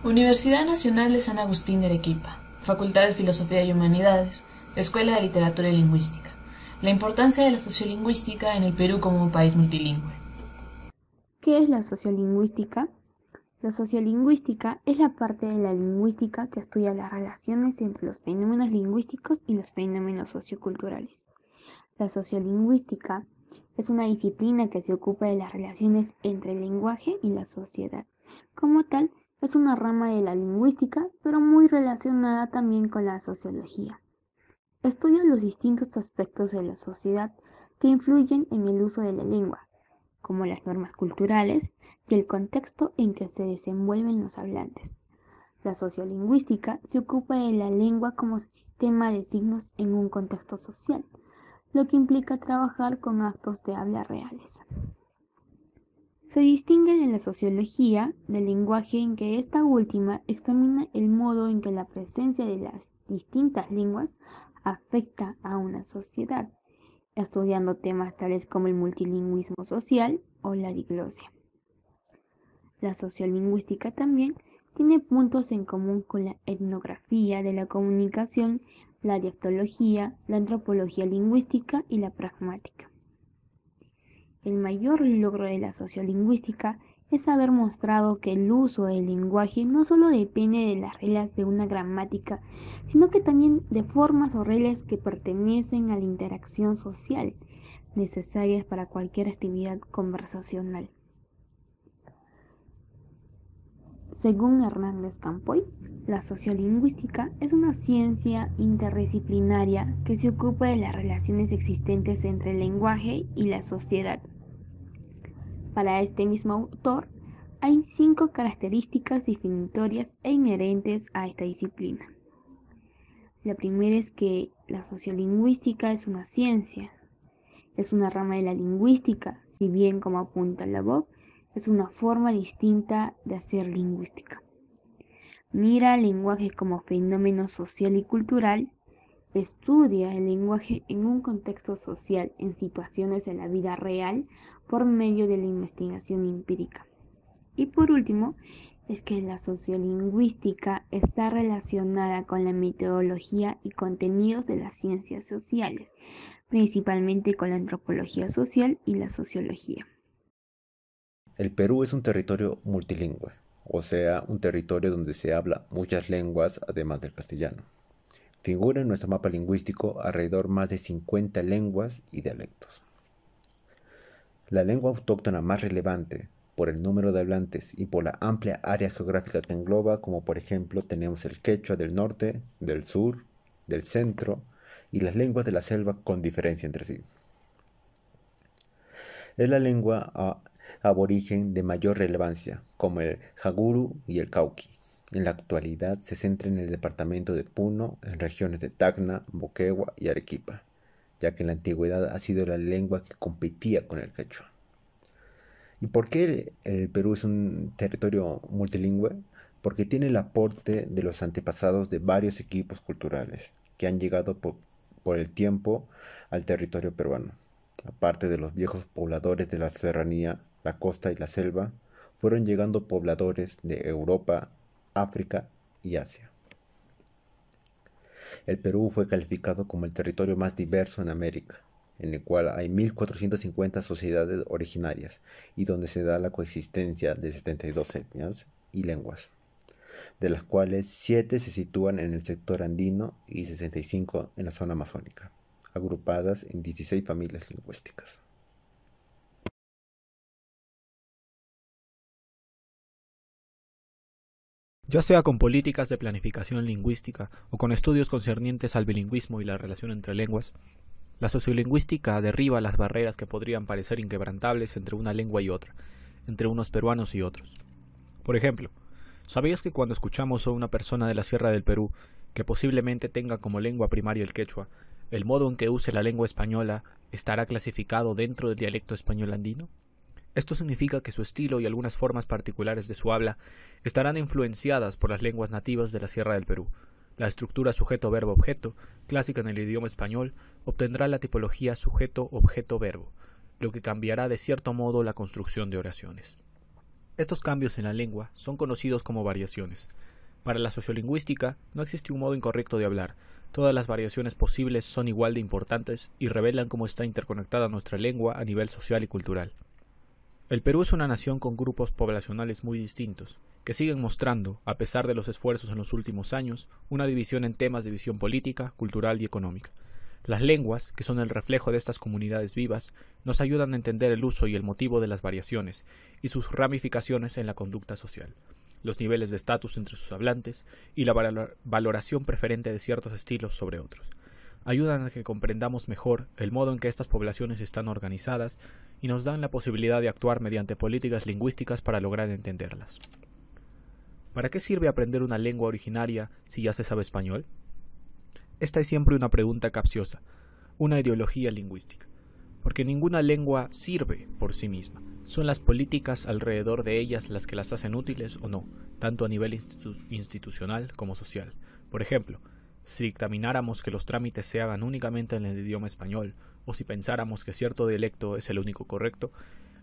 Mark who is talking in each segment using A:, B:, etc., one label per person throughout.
A: Universidad Nacional de San Agustín de Arequipa, Facultad de Filosofía y Humanidades, Escuela de Literatura y Lingüística. La importancia de la sociolingüística en el Perú como un país multilingüe.
B: ¿Qué es la sociolingüística? La sociolingüística es la parte de la lingüística que estudia las relaciones entre los fenómenos lingüísticos y los fenómenos socioculturales. La sociolingüística es una disciplina que se ocupa de las relaciones entre el lenguaje y la sociedad. Como tal, es una rama de la lingüística, pero muy relacionada también con la sociología. Estudia los distintos aspectos de la sociedad que influyen en el uso de la lengua, como las normas culturales y el contexto en que se desenvuelven los hablantes. La sociolingüística se ocupa de la lengua como sistema de signos en un contexto social, lo que implica trabajar con actos de habla reales. Se distingue de la sociología del lenguaje en que esta última examina el modo en que la presencia de las distintas lenguas afecta a una sociedad, estudiando temas tales como el multilingüismo social o la diglosia. La sociolingüística también tiene puntos en común con la etnografía de la comunicación, la dialectología, la antropología lingüística y la pragmática. El mayor logro de la sociolingüística es haber mostrado que el uso del lenguaje no solo depende de las reglas de una gramática, sino que también de formas o reglas que pertenecen a la interacción social, necesarias para cualquier actividad conversacional. Según Hernández Campoy, la sociolingüística es una ciencia interdisciplinaria que se ocupa de las relaciones existentes entre el lenguaje y la sociedad. Para este mismo autor, hay 5 características definitorias e inherentes a esta disciplina. La primera es que la sociolingüística es una ciencia, es una rama de la lingüística, si bien como apunta la voz, es una forma distinta de hacer lingüística. Mira el lenguaje como fenómeno social y cultural, estudia el lenguaje en un contexto social en situaciones de la vida real por medio de la investigación empírica. Y por último, es que la sociolingüística está relacionada con la metodología y contenidos de las ciencias sociales, principalmente con la antropología social y la sociología.
C: El Perú es un territorio multilingüe, o sea, un territorio donde se habla muchas lenguas además del castellano. Figura en nuestro mapa lingüístico alrededor más de 50 lenguas y dialectos. La lengua autóctona más relevante por el número de hablantes y por la amplia área geográfica que engloba, como por ejemplo tenemos el quechua del norte, del sur, del centro y las lenguas de la selva con diferencia entre sí. Es la lengua aborigen de mayor relevancia, como el jaguru y el cauqui. En la actualidad se centra en el departamento de Puno, en regiones de Tacna, Moquegua y Arequipa, ya que en la antigüedad ha sido la lengua que competía con el quechua. ¿Y por qué el Perú es un territorio multilingüe? Porque tiene el aporte de los antepasados de varios equipos culturales que han llegado por el tiempo al territorio peruano. Aparte de los viejos pobladores de la serranía, la costa y la selva, fueron llegando pobladores de Europa, África y Asia. El Perú fue calificado como el territorio más diverso en América, en el cual hay 1450 sociedades originarias y donde se da la coexistencia de 72 etnias y lenguas, de las cuales 7 se sitúan en el sector andino y 65 en la zona amazónica, agrupadas en 16 familias lingüísticas.
D: Ya sea con políticas de planificación lingüística o con estudios concernientes al bilingüismo y la relación entre lenguas, la sociolingüística derriba las barreras que podrían parecer inquebrantables entre una lengua y otra, entre unos peruanos y otros. Por ejemplo, ¿sabías que cuando escuchamos a una persona de la Sierra del Perú que posiblemente tenga como lengua primaria el quechua, el modo en que use la lengua española estará clasificado dentro del dialecto español andino? Esto significa que su estilo y algunas formas particulares de su habla estarán influenciadas por las lenguas nativas de la Sierra del Perú. La estructura sujeto-verbo-objeto, clásica en el idioma español, obtendrá la tipología sujeto-objeto-verbo, lo que cambiará de cierto modo la construcción de oraciones. Estos cambios en la lengua son conocidos como variaciones. Para la sociolingüística no existe un modo incorrecto de hablar. Todas las variaciones posibles son igual de importantes y revelan cómo está interconectada nuestra lengua a nivel social y cultural. El Perú es una nación con grupos poblacionales muy distintos, que siguen mostrando, a pesar de los esfuerzos en los últimos años, una división en temas de visión política, cultural y económica. Las lenguas, que son el reflejo de estas comunidades vivas, nos ayudan a entender el uso y el motivo de las variaciones y sus ramificaciones en la conducta social, los niveles de estatus entre sus hablantes y la valoración preferente de ciertos estilos sobre otros. Ayudan a que comprendamos mejor el modo en que estas poblaciones están organizadas y nos dan la posibilidad de actuar mediante políticas lingüísticas para lograr entenderlas. ¿Para qué sirve aprender una lengua originaria si ya se sabe español? Esta es siempre una pregunta capciosa, una ideología lingüística, porque ninguna lengua sirve por sí misma. Son las políticas alrededor de ellas las que las hacen útiles o no, tanto a nivel institucional como social. Por ejemplo, si dictamináramos que los trámites se hagan únicamente en el idioma español, o si pensáramos que cierto dialecto es el único correcto,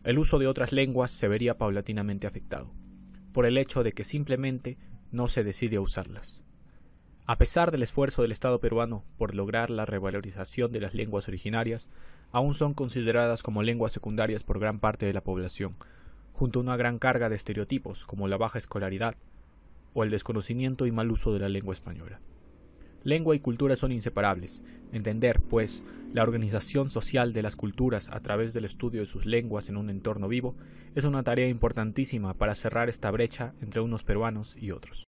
D: el uso de otras lenguas se vería paulatinamente afectado, por el hecho de que simplemente no se decide a usarlas. A pesar del esfuerzo del Estado peruano por lograr la revalorización de las lenguas originarias, aún son consideradas como lenguas secundarias por gran parte de la población, junto a una gran carga de estereotipos como la baja escolaridad o el desconocimiento y mal uso de la lengua española. Lengua y cultura son inseparables. Entender, pues, la organización social de las culturas a través del estudio de sus lenguas en un entorno vivo es una tarea importantísima para cerrar esta brecha entre unos peruanos y otros.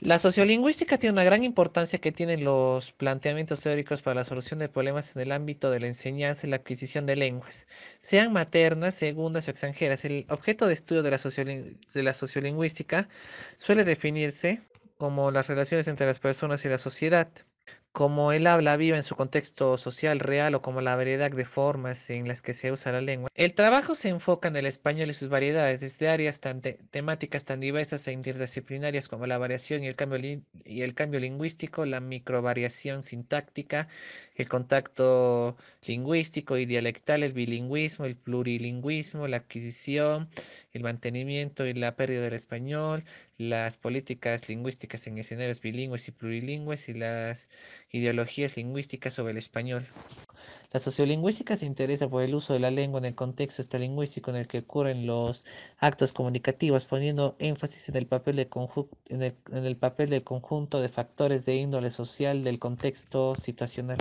E: La sociolingüística tiene una gran importancia que tienen los planteamientos teóricos para la solución de problemas en el ámbito de la enseñanza y la adquisición de lenguas, sean maternas, segundas o extranjeras. El objeto de estudio de la sociolingüística suele definirse como las relaciones entre las personas y la sociedad, como el habla viva en su contexto social real o como la variedad de formas en las que se usa la lengua. El trabajo se enfoca en el español y sus variedades, desde áreas temáticas tan diversas e interdisciplinarias como la variación y el cambio lingüístico, la microvariación sintáctica, el contacto lingüístico y dialectal, el bilingüismo, el plurilingüismo, la adquisición, el mantenimiento y la pérdida del español, las políticas lingüísticas en escenarios bilingües y plurilingües y las ideologías lingüísticas sobre el español. La sociolingüística se interesa por el uso de la lengua en el contexto extralingüístico en el que ocurren los actos comunicativos, poniendo énfasis en el papel en el papel del conjunto de factores de índole social del contexto situacional.